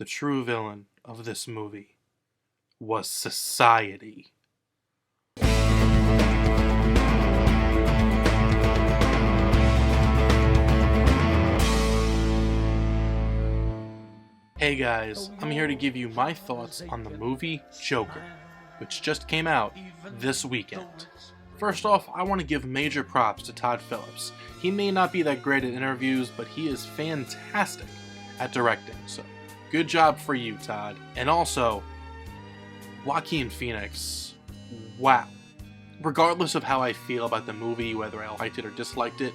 The true villain of this movie was society. Hey guys, I'm here to give you my thoughts on the movie Joker, which just came out this weekend. First off, I want to give major props to Todd Phillips. He may not be that great at interviews, but he is fantastic at directing, so good job for you, Todd. And also, Joaquin Phoenix, wow. Regardless of how I feel about the movie, whether I liked it or disliked it,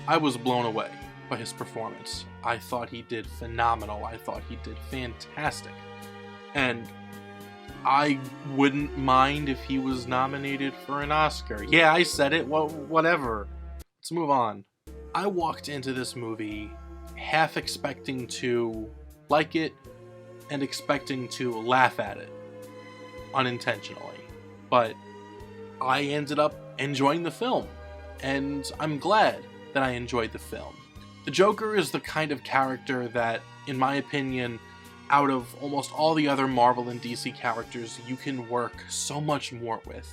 I was blown away by his performance. I thought he did phenomenal. I thought he did fantastic. And I wouldn't mind if he was nominated for an Oscar. Yeah, I said it. Whatever. Let's move on. I walked into this movie half expecting to like it and expecting to laugh at it unintentionally. But I ended up enjoying the film. And I'm glad that I enjoyed the film. The Joker is the kind of character that, in my opinion, out of almost all the other Marvel and DC characters, you can work so much more with,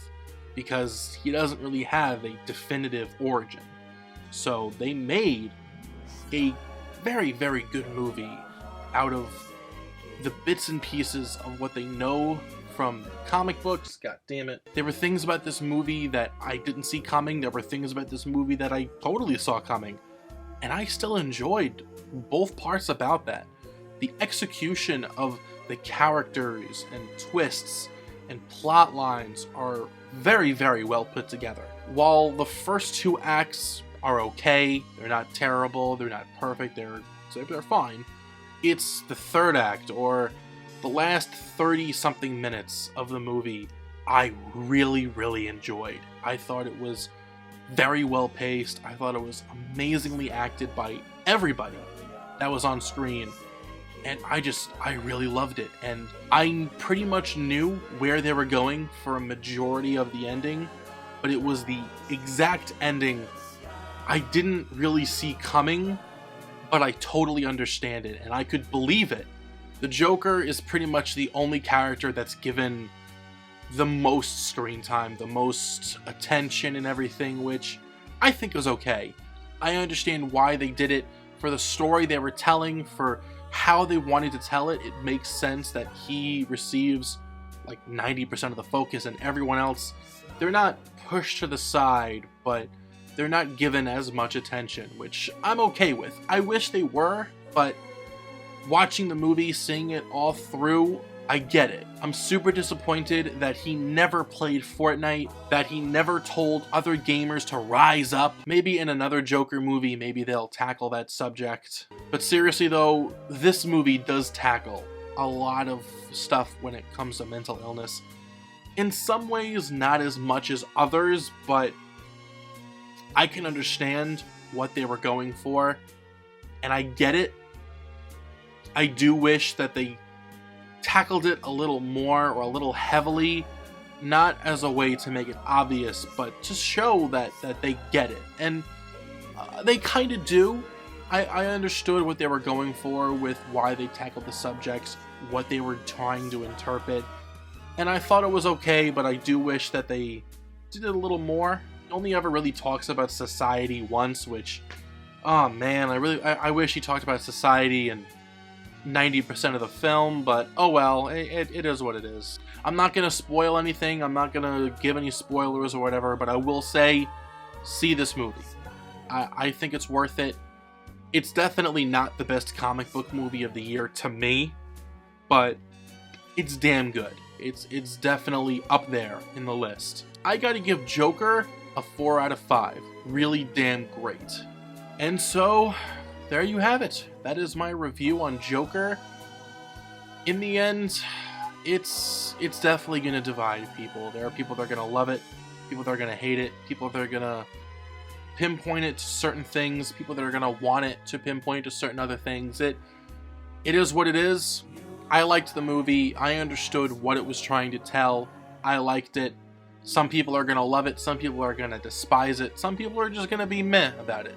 because he doesn't really have a definitive origin. So they made a very, very good movie out of the bits and pieces of what they know from comic books. God damn it. There were things about this movie that I didn't see coming. There were things about this movie that I totally saw coming. And I still enjoyed both parts about that. The execution of the characters and twists and plot lines are very, very well put together. While the first two acts are okay, they're not terrible, they're not perfect, they're fine, it's the third act, or the last 30-something minutes of the movie, I really, really enjoyed. I thought it was very well paced. I thought it was amazingly acted by everybody that was on screen. And I really loved it. And I pretty much knew where they were going for a majority of the ending, but it was the exact ending I didn't really see coming, but I totally understand it, and I could believe it. The Joker is pretty much the only character that's given the most screen time, the most attention and everything, which I think is okay. I understand why they did it. For the story they were telling, for how they wanted to tell it, it makes sense that he receives like 90% of the focus, and everyone else, they're not pushed to the side, but they're not given as much attention, which I'm okay with. I wish they were, but watching the movie, seeing it all through, I get it. I'm super disappointed that he never played Fortnite, that he never told other gamers to rise up. Maybe in another Joker movie, maybe they'll tackle that subject. But seriously though, this movie does tackle a lot of stuff when it comes to mental illness. In some ways, not as much as others, but I can understand what they were going for, and I get it. I do wish that they tackled it a little more, or a little heavily, not as a way to make it obvious, but to show that they get it. And they kind of do. I understood what they were going for with why they tackled the subjects, what they were trying to interpret, and I thought it was okay, but I do wish that they did it a little more. He only ever really talks about society once, which, oh man, I wish he talked about society and 90% of the film, but oh well, it is what it is. I'm not going to spoil anything, I'm not going to give any spoilers or whatever, but I will say, see this movie. I think it's worth it. It's definitely not the best comic book movie of the year to me, but it's damn good. It's definitely up there in the list. I gotta give Joker a 4 out of 5. Really damn great. And so, there you have it. That is my review on Joker. In the end, it's definitely going to divide people. There are people that are going to love it, people that are going to hate it, people that are going to pinpoint it to certain things, people that are going to want it to pinpoint to certain other things. It is what it is. I liked the movie. I understood what it was trying to tell. I liked it. Some people are going to love it. Some people are going to despise it. Some people are just going to be meh about it.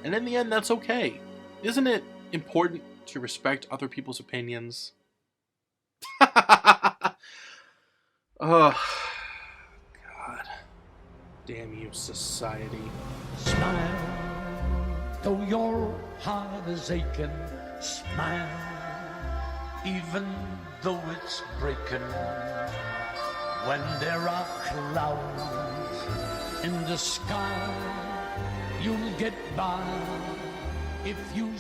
And in the end, that's okay. Isn't it important to respect other people's opinions. Oh, God. Damn you, society. Smile, though your heart is aching. Smile, even though it's breaking. When there are clouds in the sky, you'll get by if you